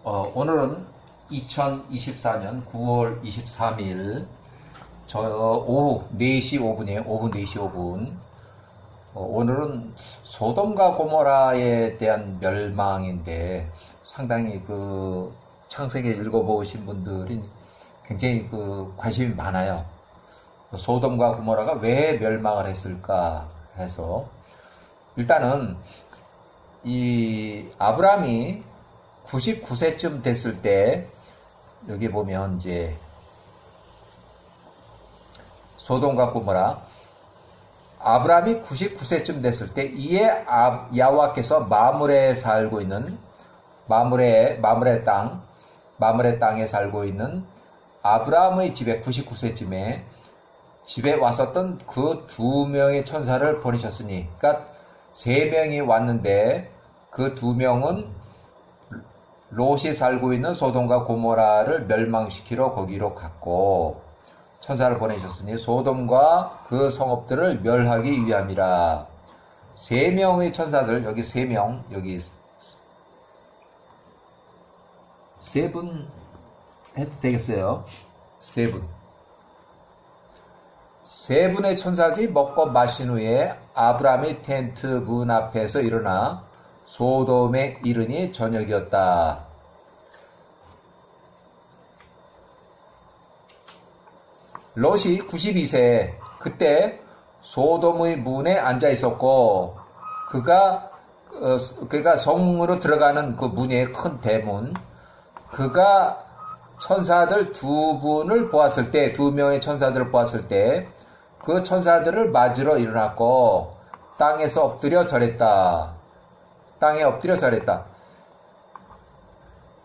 오늘은 2024년 9월 23일 오후 4시 5분이에요. 오후 4시 5분. 오늘은 소돔과 고모라에 대한 멸망인데 상당히 창세기 읽어보신 분들이 굉장히 관심이 많아요. 소돔과 고모라가 왜 멸망을 했을까 해서 일단은 이 아브라함이 99세쯤 됐을 때 여기 보면 이제 소돔과 고모라 아브라함이 99세쯤 됐을 때 이에 야훼께서 마므레에 살고 있는 마므레 땅에 살고 있는 아브라함의 집에 99세쯤에 집에 왔었던 그 2명의 천사를 보내셨으니, 그러니까 3명이 왔는데 그 2명은 롯이 살고 있는 소돔과 고모라를 멸망시키러 거기로 갔고, 천사를 보내셨으니 소돔과 그 성읍들을 멸하기 위함이라. 3명의 천사들, 여기 3명, 여기 3분 해도 되겠어요. 3분. 3분의 천사들이 먹고 마신 후에 아브라함이 텐트 문 앞에서 일어나 소돔에 이르니 저녁이었다. 롯이 92세, 그때 소돔의 문에 앉아 있었고, 그가 성으로 들어가는 그 문의 큰 대문, 그가 천사들 2분을 보았을 때, 2명의 천사들을 보았을 때, 그 천사들을 맞으러 일어났고, 땅에서 엎드려 절했다. 땅에 엎드려 절했다.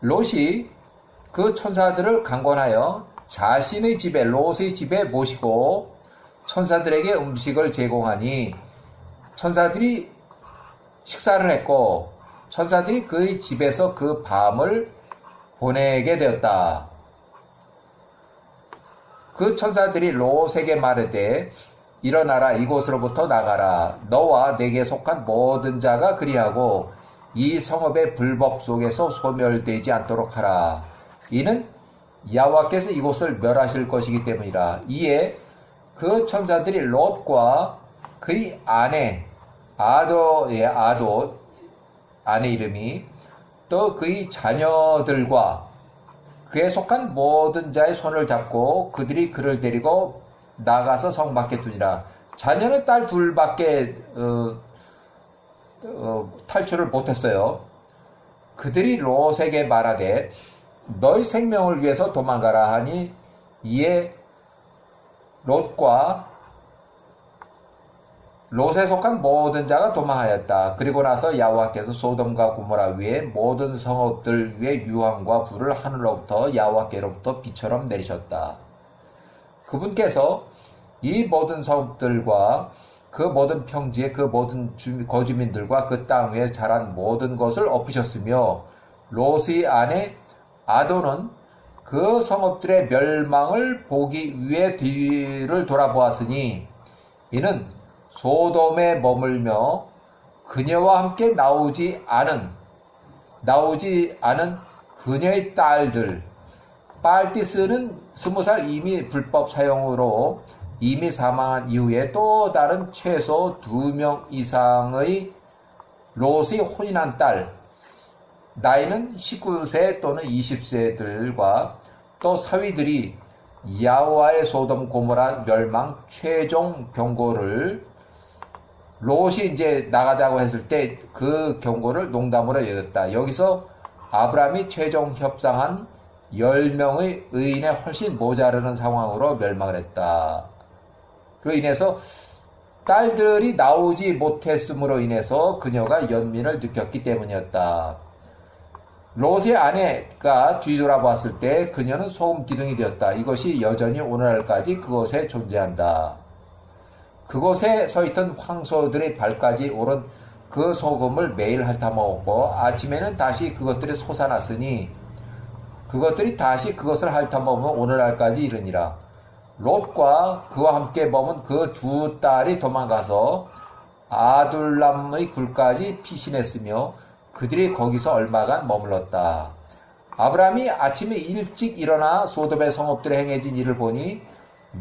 롯이 그 천사들을 강권하여 자신의 집에, 롯의 집에 모시고 천사들에게 음식을 제공하니 천사들이 식사를 했고 천사들이 그의 집에서 그 밤을 보내게 되었다. 그 천사들이 롯에게 말하되 일어나라, 이곳으로부터 나가라. 너와 내게 속한 모든 자가 그리하고 이 성읍의 불법 속에서 소멸되지 않도록 하라. 이는 야훼께서 이곳을 멸하실 것이기 때문이라. 이에 그 천사들이 롯과 그의 아내 아도 아내 이름이 또 그의 자녀들과 그에 속한 모든 자의 손을 잡고 그들이 그를 데리고 나가서 성 밖에 두니라. 자녀는 딸 2밖에 탈출을 못했어요. 그들이 롯에게 말하되 너희 생명을 위해서 도망가라 하니 이에 롯에 속한 모든 자가 도망하였다. 그리고 나서 야훼께서 소돔과 고모라 위에 모든 성읍들 위에 유황과 불을 하늘로부터 야훼께로부터 비처럼 내리셨다. 그분께서 이 모든 성읍들과 그 모든 평지에 그 모든 거주민들과 그 땅 위에 자란 모든 것을 엎으셨으며 롯의 아내 아도는 그 성읍들의 멸망을 보기 위해 뒤를 돌아보았으니 이는 소돔에 머물며 그녀와 함께 나오지 않은 그녀의 딸들, 빨티스는 20살 이미 불법 사용으로 이미 사망한 이후에 또 다른 최소 2명 이상의 롯이 혼인한 딸, 나이는 19세 또는 20세들과 또 사위들이 야훼의 소돔 고모라 멸망 최종 경고를 롯이 이제 나가자고 했을 때 그 경고를 농담으로 여겼다. 여기서 아브라함이 최종 협상한 10명의 의인에 훨씬 모자르는 상황으로 멸망을 했다. 그로 인해서 딸들이 나오지 못했음으로 인해서 그녀가 연민을 느꼈기 때문이었다. 롯의 아내가 뒤돌아봤을 때 그녀는 소금 기둥이 되었다. 이것이 여전히 오늘날까지 그곳에 존재한다. 그곳에 서있던 황소들의 발까지 오른 그 소금을 매일 핥아먹었고 아침에는 다시 그것들이 솟아났으니 그것들이 다시 그것을 핥아먹으면 오늘날까지 이르니라. 롯과 그와 함께 머문 그 2 딸이 도망가서 아둘람의 굴까지 피신했으며 그들이 거기서 얼마간 머물렀다. 아브라함이 아침에 일찍 일어나 소돔의 성읍들에 행해진 일을 보니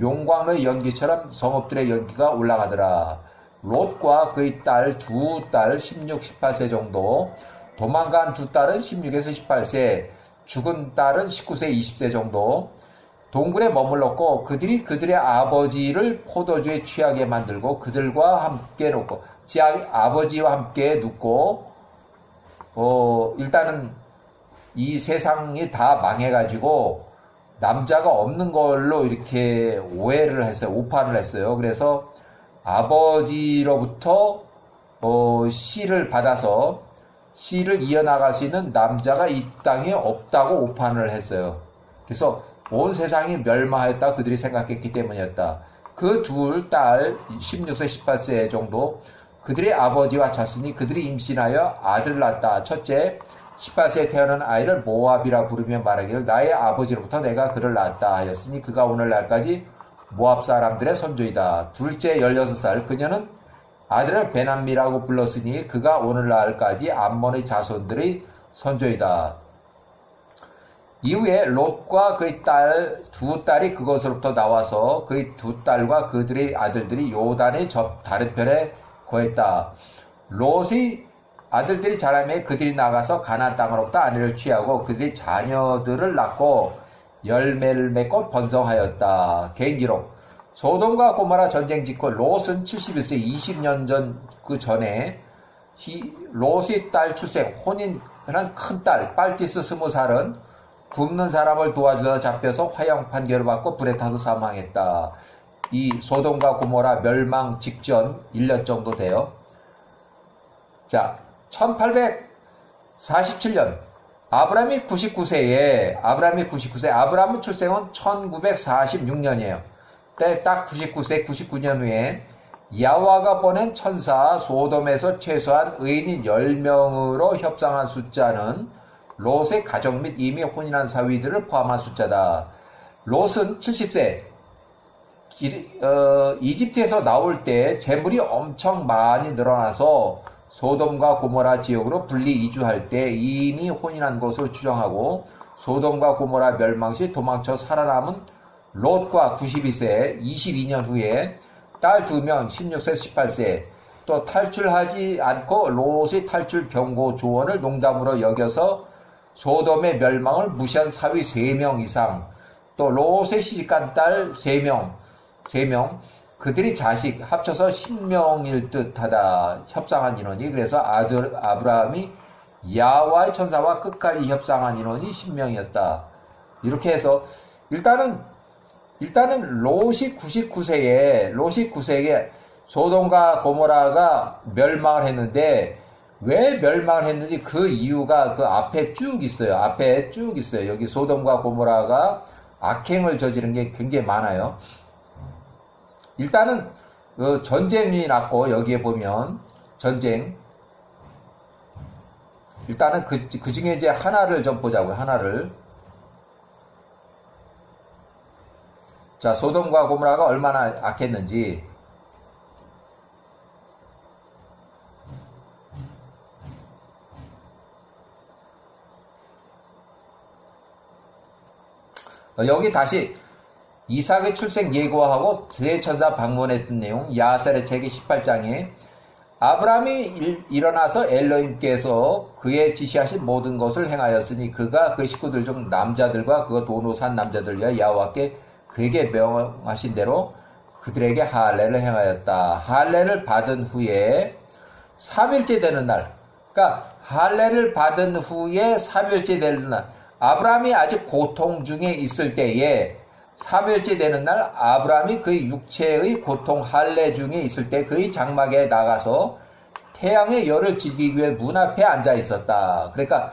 용광로의 연기처럼 성읍들의 연기가 올라가더라. 롯과 그의 딸 두 딸 16, 18세 정도, 도망간 두 딸은 16에서 18세, 죽은 딸은 19세, 20세 정도 동굴에 머물렀고 그들이 그들의 아버지를 포도주에 취하게 만들고 그들과 함께 놓고 아버지와 함께 눕고 일단은 이 세상이 다 망해가지고 남자가 없는 걸로 이렇게 오해를 했어요. 오판을 했어요. 그래서 아버지로부터 씨를 받아서 씨를 이어나갈 수 있는 남자가 이 땅에 없다고 오판을 했어요. 그래서 온 세상이 멸망하였다 그들이 생각했기 때문이었다. 그 둘 딸 16세 18세 정도 그들의 아버지와 잤으니 그들이 임신하여 아들을 낳았다. 첫째 18세에 태어난 아이를 모압이라 부르며 말하기를 나의 아버지로부터 내가 그를 낳았다 하였으니 그가 오늘날까지 모압 사람들의 선조이다. 둘째 16살 그녀는 아들을 베남미라고 불렀으니 그가 오늘날까지 암몬의 자손들의 선조이다. 이후에 롯과 그의 두 딸이 그곳으로부터 나와서 그의 두 딸과 그들의 아들들이 요단의 다른 편에 거했다. 롯의 아들들이 자라매 그들이 나가서 가나안 땅으로부터 아내를 취하고 그들이 자녀들을 낳고 열매를 맺고 번성하였다. 개인기록 소돔과 고모라 전쟁 직후 롯은 71세 20년 전 그 전에 롯의 딸 출생 혼인한 큰딸 빨티스 20살은 굶는 사람을 도와주다가 잡혀서 화형 판결을 받고 불에 타서 사망했다. 이 소돔과 고모라 멸망 직전 1년 정도 돼요. 자, 1847년 아브라함이 99세에 아브라함의 출생은 1946년이에요. 딱 99세 99년 후에 야훼가 보낸 천사 소돔에서 최소한 의인인 10명으로 협상한 숫자는 롯의 가족 및 이미 혼인한 사위들을 포함한 숫자다. 롯은 70세 이집트에서 나올 때 재물이 엄청 많이 늘어나서 소돔과 고모라 지역으로 분리 이주할 때 이미 혼인한 것으로 추정하고 소돔과 고모라 멸망 시 도망쳐 살아남은 롯과 92세 22년 후에 딸 2명 16세 18세 또 탈출하지 않고 롯의 탈출 경고 조언을 농담으로 여겨서 소돔의 멸망을 무시한 사위 3명 이상 또 롯의 시집간 딸 3명 그들이 자식 합쳐서 10명일 듯하다. 협상한 인원이 그래서 아브라함이 야훼의 천사와 끝까지 협상한 인원이 10명이었다. 이렇게 해서 일단은 롯이 99세에 소돔과 고모라가 멸망을 했는데 왜 멸망을 했는지 그 이유가 그 앞에 쭉 있어요. 여기 소돔과 고모라가 악행을 저지른 게 굉장히 많아요. 일단은 전쟁이 났고 여기에 보면 전쟁 일단은 그 중에 이제 하나를 좀 보자고요. 하나를 자 소돔과 고모라가 얼마나 악했는지 여기 다시 이삭의 출생 예고하고 세천사 방문했던 내용 야살의 책의 18장에 아브라함이 일어나서 엘로힘께서 그의 지시하신 모든 것을 행하였으니 그가 그 식구들 중 남자들과 그가 돈으로 산 남자들 위하여 여호와께 그에게 명하신 대로 그들에게 할례를 행하였다. 할례를 받은 후에 3일째 되는 날 그러니까 할례를 받은 후에 3일째 되는 날 아브라함이 아직 고통 중에 있을 때에 3일째 되는 날 아브라함이 그의 육체의 고통 할례 중에 있을 때 그의 장막에 나가서 태양의 열을 즐기기 위해 문 앞에 앉아 있었다. 그러니까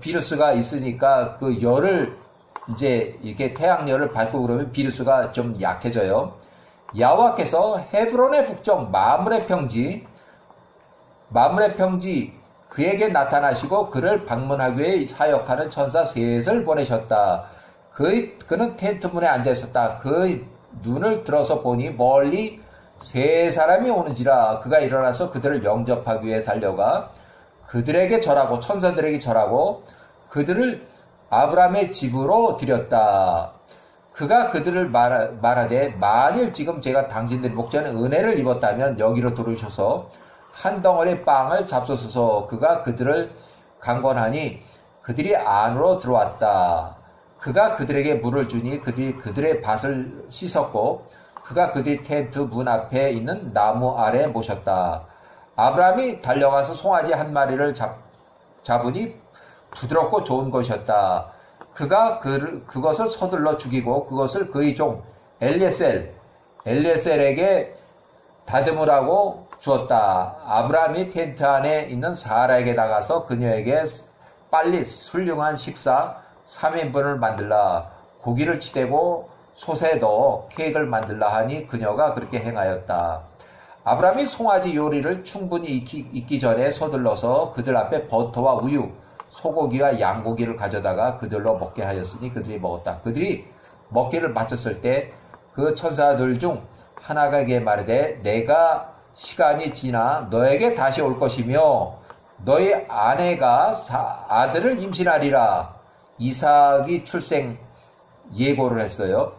비루스가 있으니까 그 열을 이제 이렇게 태양열을 받고 그러면 비루스가 좀 약해져요. 여호와께서 헤브론의 북쪽 마므레 평지 그에게 나타나시고 그를 방문하기 위해 사역하는 천사 셋을 보내셨다. 그는 텐트 문에 앉아 있었다. 그의 눈을 들어서 보니 멀리 세 사람이 오는지라 그가 일어나서 그들을 영접하기 위해 달려가 그들에게 절하고 천사들에게 절하고 그들을 아브라함의 집으로 들였다. 그가 그들을 말하되 만일 지금 제가 당신들이 목전에 은혜를 입었다면 여기로 들어오셔서 한 덩어리 빵을 잡수소서. 그가 그들을 강권하니 그들이 안으로 들어왔다. 그가 그들에게 물을 주니 그들이 그들의 밭을 씻었고 그가 그들이 텐트 문 앞에 있는 나무 아래 모셨다. 아브라함이 달려가서 송아지 한 마리를 잡으니 부드럽고 좋은 것이었다. 그가 그것을 서둘러 죽이고 그것을 그의 종 엘리에셀에게 다듬으라고 주었다. 아브라함이 텐트 안에 있는 사라에게 나가서 그녀에게 빨리 훌륭한 식사 3인분을 만들라. 고기를 치대고 솥에 넣어 케이크를 만들라 하니 그녀가 그렇게 행하였다. 아브라함이 송아지 요리를 충분히 익기 전에 서둘러서 그들 앞에 버터와 우유, 소고기와 양고기를 가져다가 그들로 먹게 하였으니 그들이 먹었다. 그들이 먹기를 마쳤을 때 그 천사들 중 하나가 그에게 말하되 내가 시간이 지나 너에게 다시 올 것이며 너희 아내가 아들을 임신하리라. 이삭이 출생 예고를 했어요.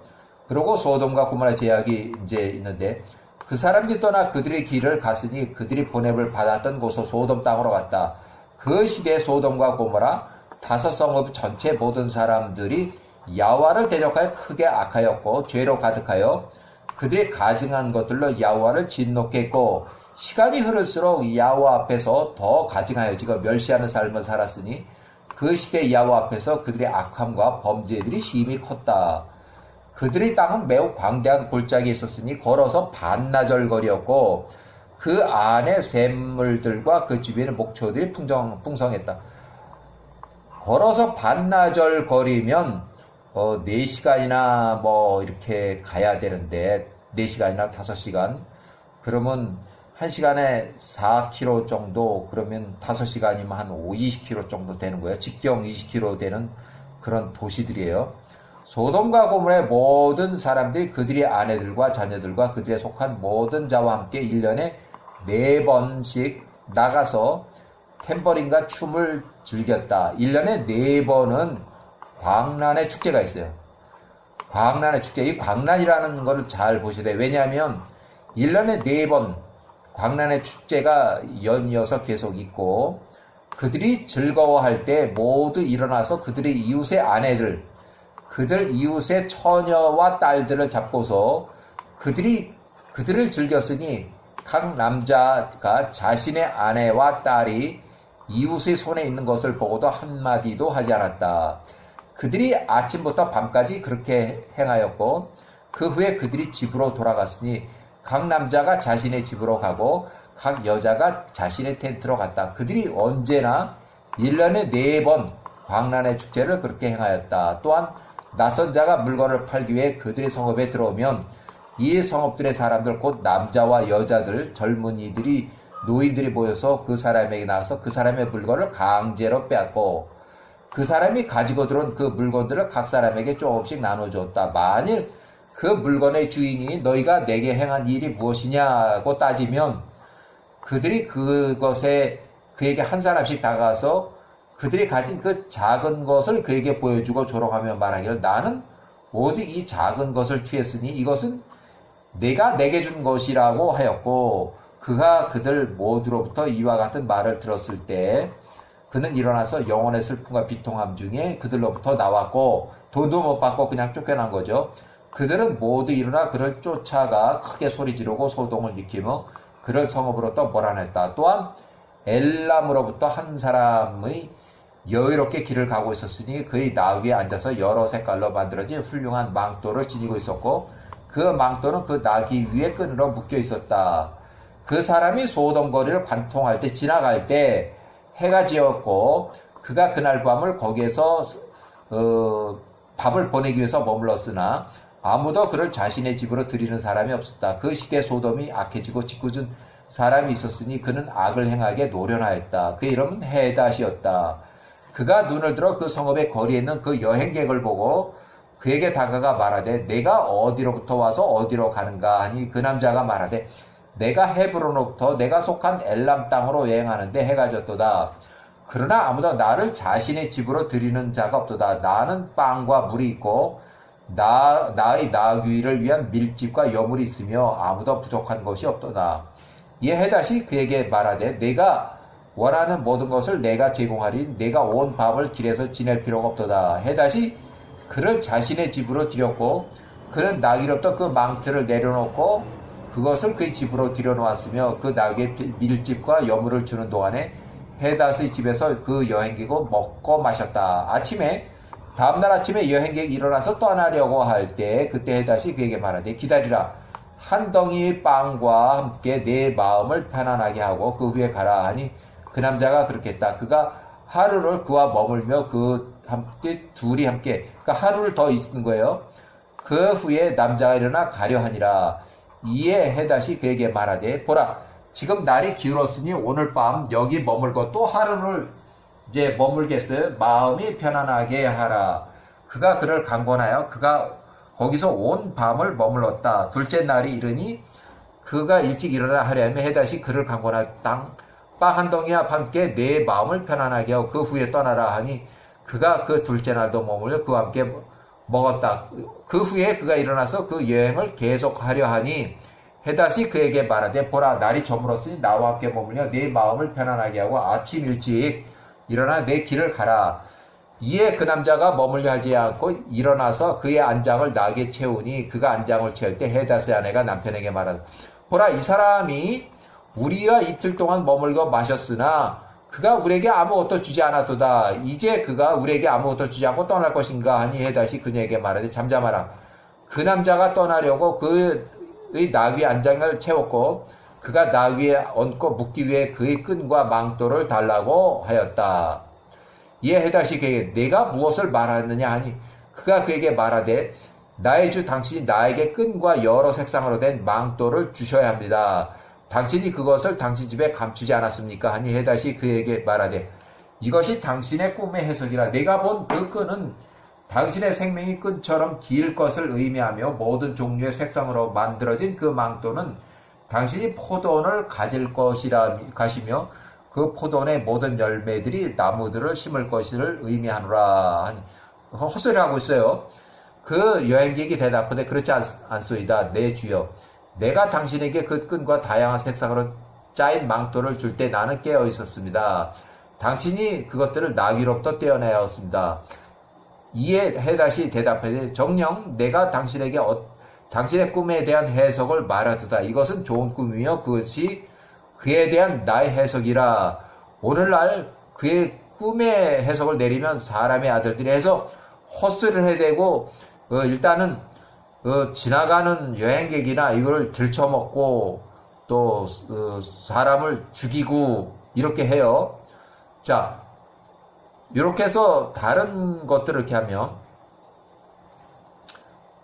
그리고 소돔과 고모라 제약이 이제 있는데 그 사람들이 떠나 그들의 길을 갔으니 그들이 보냄을 받았던 곳으로 소돔 땅으로 갔다. 그 시대에 소돔과 고모라 5성읍 전체 모든 사람들이 야훼와를 대적하여 크게 악하였고 죄로 가득하여 그들이 가증한 것들로 야훼와를 진노케 했고 시간이 흐를수록 야훼와 앞에서 더 가증하여지고 멸시하는 삶을 살았으니 그 시대 야훼와 앞에서 그들의 악함과 범죄들이 심히 컸다. 그들의 땅은 매우 광대한 골짜기에 있었으니 걸어서 반나절 거리였고 그 안에 샘물들과 그 주변의 목초들이 풍성했다. 걸어서 반나절 거리면 4시간이나 이렇게 가야 되는데 4시간이나 5시간 그러면 1시간에 4km 정도 그러면 5시간이면 한 20km 정도 되는 거예요. 직경 20km 되는 그런 도시들이에요. 소돔과 고모라의 모든 사람들이 그들의 아내들과 자녀들과 그들에 속한 모든 자와 함께 1년에 4번씩 나가서 탬버린과 춤을 즐겼다. 1년에 4번은 광란의 축제가 있어요. 광란의 축제. 이 광란이라는 거를 잘 보셔야 돼요. 왜냐하면 1년에 4번 광란의 축제가 연이어서 계속 있고 그들이 즐거워할 때 모두 일어나서 그들의 이웃의 아내들, 그들 이웃의 처녀와 딸들을 잡고서 그들을 즐겼으니 각 남자가 자신의 아내와 딸이 이웃의 손에 있는 것을 보고도 한마디도 하지 않았다. 그들이 아침부터 밤까지 그렇게 행하였고 그 후에 그들이 집으로 돌아갔으니 각 남자가 자신의 집으로 가고 각 여자가 자신의 텐트로 갔다. 그들이 언제나 1년에 4번 광란의 축제를 그렇게 행하였다. 또한 낯선 자가 물건을 팔기 위해 그들의 성읍에 들어오면 이 성읍들의 사람들 곧 남자와 여자들, 젊은이들이 노인들이 모여서 그 사람에게 나와서 그 사람의 물건을 강제로 빼앗고 그 사람이 가지고 들어온 그 물건들을 각 사람에게 조금씩 나눠줬다. 만일 그 물건의 주인이 너희가 내게 행한 일이 무엇이냐고 따지면 그들이 그것에 그에게 한 사람씩 다가가서 그들이 가진 그 작은 것을 그에게 보여주고 조롱하며 말하기를 나는 오직 이 작은 것을 취했으니 이것은 내가 내게 준 것이라고 하였고 그가 그들 모두로부터 이와 같은 말을 들었을 때 그는 일어나서 영혼의 슬픔과 비통함 중에 그들로부터 나왔고 돈도 못 받고 그냥 쫓겨난 거죠. 그들은 모두 일어나 그를 쫓아가 크게 소리 지르고 소동을 일으키며 그를 성읍으로부터 몰아냈다. 또한 엘람으로부터 한 사람의 여유롭게 길을 가고 있었으니 그의 나귀에 앉아서 여러 색깔로 만들어진 훌륭한 망토를 지니고 있었고 그 망토는 그 나귀 위에 끈으로 묶여 있었다. 그 사람이 소돔 거리를 관통할 때 지나갈 때 해가 지었고 그가 그날 밤을 거기에서 밥을 보내기 위해서 머물렀으나 아무도 그를 자신의 집으로 들이는 사람이 없었다. 그 시대에 소돔이 악해지고 짓궂은 사람이 있었으니 그는 악을 행하게 노련하였다. 그의 이름은 헤닷이었다. 그가 눈을 들어 그 성읍의 거리에 있는 그 여행객을 보고 그에게 다가가 말하되 내가 어디로부터 와서 어디로 가는가 하니 그 남자가 말하되 내가 헤브론으로부터 내가 속한 엘람 땅으로 여행하는데 해가 졌도다. 그러나 아무도 나를 자신의 집으로 드리는 자가 없도다. 나는 빵과 물이 있고 나의 나귀를 위한 밀집과 여물이 있으며 아무도 부족한 것이 없도다. 이에 헤닷이 그에게 말하되 내가 원하는 모든 것을 내가 제공하리 내가 온 밤을 길에서 지낼 필요가 없도다. 헤닷이 그를 자신의 집으로 들였고 그는 나귀로부터 그 망틀을 내려놓고 그것을 그의 집으로 들여놓았으며 그 나귀의 밀집과 여물을 주는 동안에 헤닷의 집에서 그 여행객은 먹고 마셨다. 다음날 아침에 여행객이 일어나서 떠나려고 할 때 그때 헤닷이 그에게 말하되 기다리라. 한 덩이 빵과 함께 내 마음을 편안하게 하고 그 후에 가라 하니 그 남자가 그렇게 했다. 그가 하루를 그와 머물며 둘이 함께 그러니까 하루를 더 있는 거예요. 그 후에 남자가 일어나 가려 하니라. 이에 헤닷이 그에게 말하되 보라 지금 날이 기울었으니 오늘 밤 여기 머물고 또 하루를 이제 머물겠어요. 마음이 편안하게 하라. 그가 그를 강권하여 그가 거기서 온 밤을 머물렀다. 둘째 날이 이르니 그가 일찍 일어나 하려면 헤닷이 그를 강권하여 빵 한 덩이와 함께 내 마음을 편안하게 하고 그 후에 떠나라 하니 그가 그 둘째 날도 머물러 그와 함께 먹었다. 그 후에 그가 일어나서 그 여행을 계속하려 하니 헤닷이 그에게 말하되 보라 날이 저물었으니 나와 함께 머물며 내 마음을 편안하게 하고 아침 일찍 일어나 내 길을 가라. 이에 그 남자가 머물려 하지 않고 일어나서 그의 안장을 나귀에 채우니 그가 안장을 채울 때 헤닷의 아내가 남편에게 말하되 보라 이 사람이 우리가 이틀 동안 머물고 마셨으나 그가 우리에게 아무것도 주지 않았도다. 이제 그가 우리에게 아무것도 주지 않고 떠날 것인가 하니 헤닷이 그녀에게 말하되 잠잠하라. 그 남자가 떠나려고 그의 나귀의 안장을 채웠고 그가 나귀에 얹고 묶기 위해 그의 끈과 망토를 달라고 하였다. 이에 헤닷이 그에게 내가 무엇을 말하느냐 하니 그가 그에게 말하되 나의 주 당신이 나에게 끈과 여러 색상으로 된 망토를 주셔야 합니다. 당신이 그것을 당신 집에 감추지 않았습니까? 하니 헤닷이 그에게 말하되 이것이 당신의 꿈의 해석이라. 내가 본 그 끈은 당신의 생명이 끈처럼 길 것을 의미하며 모든 종류의 색상으로 만들어진 그 망토는 당신이 포도원을 가질 것이라 가시며 그 포도원의 모든 열매들이 나무들을 심을 것을 의미하노라. 하니 헛소리를 하고 있어요. 그 여행객이 대답하되 그렇지 않소이다. 내 주여 내가 당신에게 그 끈과 다양한 색상으로 짜인 망토를 줄 때 나는 깨어 있었습니다. 당신이 그것들을 나귀로부터 떼어내었습니다. 이에 헤닷이 대답하되 정녕 내가 당신에게 당신의 꿈에 대한 해석을 말하도다. 이것은 좋은 꿈이며 그것이 그에 대한 나의 해석이라. 오늘날 그의 꿈의 해석을 내리면 사람의 아들들이 해서 헛소리를 해대고 일단은 지나가는 여행객이나 이걸 들쳐먹고 또 사람을 죽이고 이렇게 해요. 자, 이렇게 해서 다른 것들을 이렇게 하면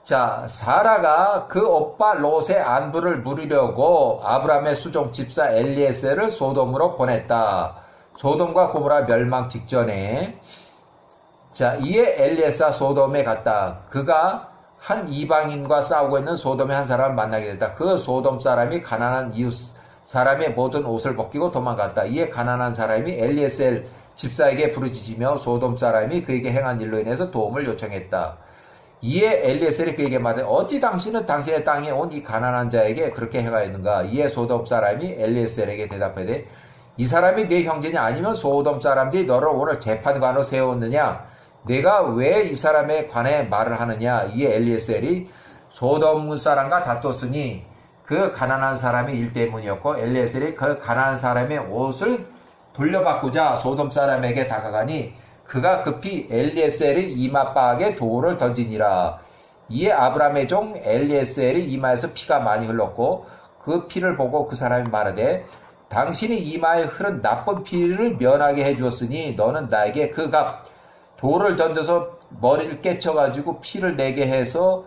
자, 사라가 그 오빠 롯의 안부를 물으려고 아브라함의 수종 집사 엘리에셀을 소돔으로 보냈다. 소돔과 고모라 멸망 직전에 자, 이에 엘리에셀 소돔에 갔다. 그가 한 이방인과 싸우고 있는 소돔의 한 사람을 만나게 됐다. 그 소돔 사람이 가난한 이웃 사람의 모든 옷을 벗기고 도망갔다. 이에 가난한 사람이 엘리에셀 집사에게 부르짖으며 소돔 사람이 그에게 행한 일로 인해서 도움을 요청했다. 이에 엘리에셀이 그에게 말하되 어찌 당신은 당신의 땅에 온 이 가난한 자에게 그렇게 행하였는가? 이에 소돔 사람이 엘리에셀에게 대답하되 이 사람이 네 형제냐? 아니면 소돔 사람들이 너를 오늘 재판관으로 세웠느냐? 내가 왜 이 사람에 관해 말을 하느냐? 이에 엘리에셀이 소돔 사람과 다퉜으니 그 가난한 사람의 일 때문이었고 엘리에셀이 그 가난한 사람의 옷을 돌려받고자 소돔 사람에게 다가가니 그가 급히 엘리에셀의 이마바닥에 돌을 던지니라. 이에 아브라함의 종 엘리에셀이 이마에서 피가 많이 흘렀고 그 피를 보고 그 사람이 말하되 당신이 이마에 흐른 나쁜 피를 면하게 해주었으니 너는 나에게 그 값 돌을 던져서 머리를 깨쳐가지고 피를 내게 해서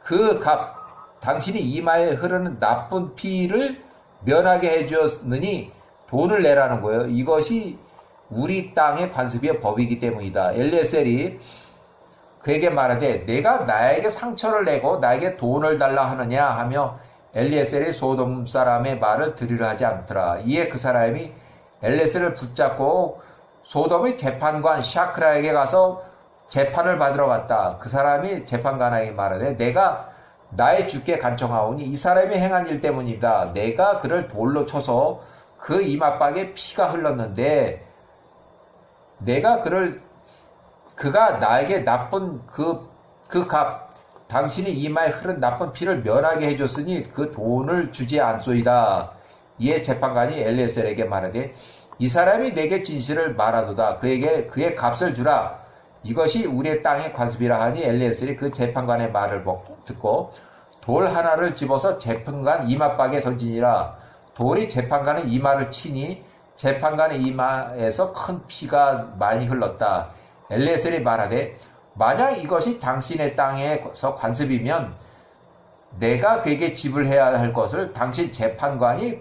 그 값 당신이 이마에 흐르는 나쁜 피를 면하게 해주었느니 돈을 내라는 거예요. 이것이 우리 땅의 관습의 법이기 때문이다. 엘리에셀이 그에게 말하되 내가 나에게 상처를 내고 나에게 돈을 달라 하느냐 하며 엘리에셀이 소돔 사람의 말을 들으려 하지 않더라. 이에 그 사람이 엘리에셀을 붙잡고 소돔의 재판관 샤크라에게 가서 재판을 받으러 갔다. 그 사람이 재판관에게 말하되 내가 나의 주께 간청하오니 이 사람이 행한 일 때문이다. 내가 그를 돌로 쳐서 그 이마박에 피가 흘렀는데 그가 나에게 나쁜 그 값, 당신이 이마에 흐른 나쁜 피를 면하게 해줬으니 그 돈을 주지 않소이다. 이에 재판관이 엘리에셀에게 말하되 이 사람이 내게 진실을 말하도다. 그에게 그의 값을 주라. 이것이 우리의 땅의 관습이라 하니 엘리에셀이 그 재판관의 말을 듣고 돌 하나를 집어서 재판관 이마박에 던지니라. 돌이 재판관의 이마를 치니 재판관의 이마에서 큰 피가 많이 흘렀다. 엘리에셀이 말하되 만약 이것이 당신의 땅에서 관습이면 내가 그에게 지불해야 할 것을 당신 재판관이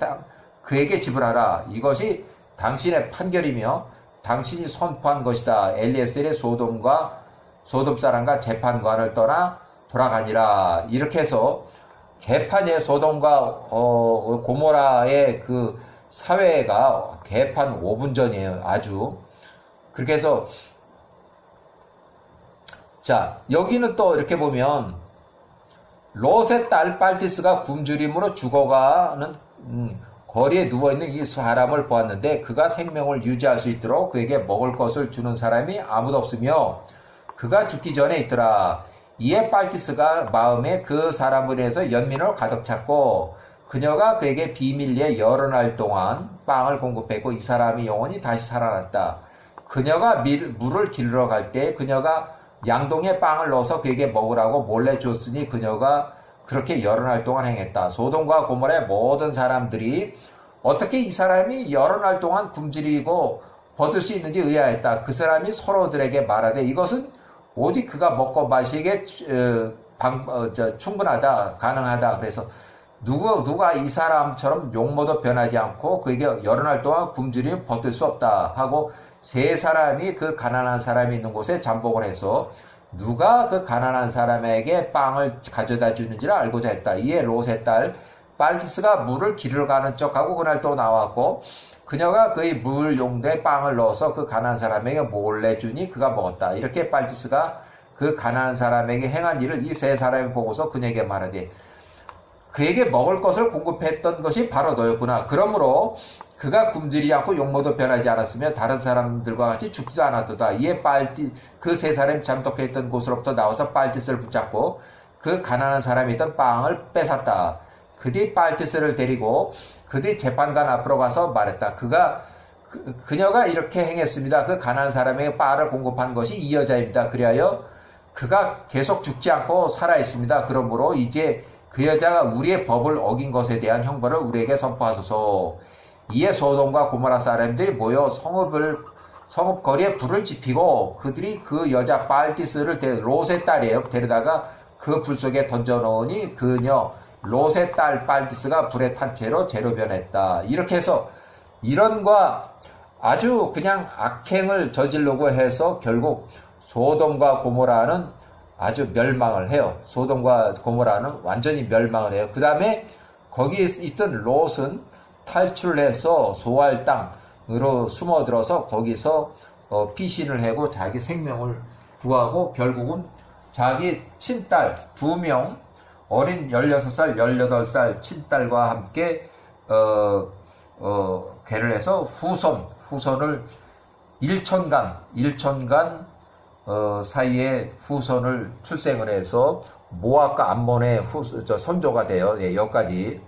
그에게 지불하라. 이것이 당신의 판결이며 당신이 선포한 것이다. 엘리에셀이 소돔 사람과 재판관을 떠나 돌아가니라. 이렇게 해서 개판의 소돔과 고모라의 그 사회가 개판 5분 전이에요. 아주. 그렇게 해서 자, 여기는 또 이렇게 보면 롯의 딸 빨티스가 굶주림으로 죽어가는 거리에 누워있는 이 사람을 보았는데 그가 생명을 유지할 수 있도록 그에게 먹을 것을 주는 사람이 아무도 없으며 그가 죽기 전에 있더라. 이에 빨티스가 마음에 그 사람을 위해서 연민으로 가득 찼고 그녀가 그에게 비밀리에 여러 날 동안 빵을 공급했고 이 사람이 영원히 다시 살아났다. 그녀가 물을 길러 갈 때 그녀가 양동이에 빵을 넣어서 그에게 먹으라고 몰래 줬으니 그녀가 그렇게 여러 날 동안 행했다. 소돔과 고모라의 모든 사람들이 어떻게 이 사람이 여러 날 동안 굶주리고 버틸 수 있는지 의아했다. 그 사람이 서로들에게 말하되 이것은 오직 그가 먹고 마시기에 충분하다, 가능하다. 그래서 누가 이 사람처럼 용모도 변하지 않고 그에게 여러 날 동안 굶주리면 버틸 수 없다 하고 세 사람이 그 가난한 사람이 있는 곳에 잠복을 해서 누가 그 가난한 사람에게 빵을 가져다 주는지를 알고자 했다. 이에 롯의 딸 빨티스가 물을 기르러 가는 척하고 그날 또 나왔고 그녀가 그의 물 용도에 빵을 넣어서 그 가난한 사람에게 몰래 주니 그가 먹었다. 이렇게 빨티스가 그 가난한 사람에게 행한 일을 이 세 사람이 보고서 그녀에게 말하되 그에게 먹을 것을 공급했던 것이 바로 너였구나. 그러므로 그가 굶주리지 않고 용모도 변하지 않았으며 다른 사람들과 같이 죽지도 않았도다. 이에 그 세 사람이 잠독해 있던 곳으로부터 나와서 빨티스를 붙잡고 그 가난한 사람이 있던 빵을 뺏었다. 그뒤 빨티스를 데리고 그뒤 재판관 앞으로 가서 말했다. 그녀가 이렇게 행했습니다. 그 가난한 사람에게 빵을 공급한 것이 이 여자입니다. 그리하여 그가 계속 죽지 않고 살아있습니다. 그러므로 이제 그 여자가 우리의 법을 어긴 것에 대한 형벌을 우리에게 선포하소서. 이에 소돔과 고모라 사람들이 모여 성읍 거리에 불을 지피고 그들이 그 여자 빨티스를 롯의 딸이에요. 데려다가 그 불 속에 던져놓으니 그녀 롯의 딸 빨티스가 불에 탄 채로 재로 변했다. 이렇게 해서 이런과 아주 그냥 악행을 저지르고 해서 결국 소돔과 고모라는 아주 멸망을 해요. 소돔과 고모라는 완전히 멸망을 해요. 그 다음에 거기에 있던 롯은 탈출을 해서 소알 땅으로 숨어들어서 거기서 피신을 하고 자기 생명을 구하고 결국은 자기 친딸 2명 어린 16살, 18살 친딸과 함께 괴를 해서 후손을 1천간 사이에 후손을 출생을 해서 모압과 암몬의 선조가 돼요. 예, 여기까지.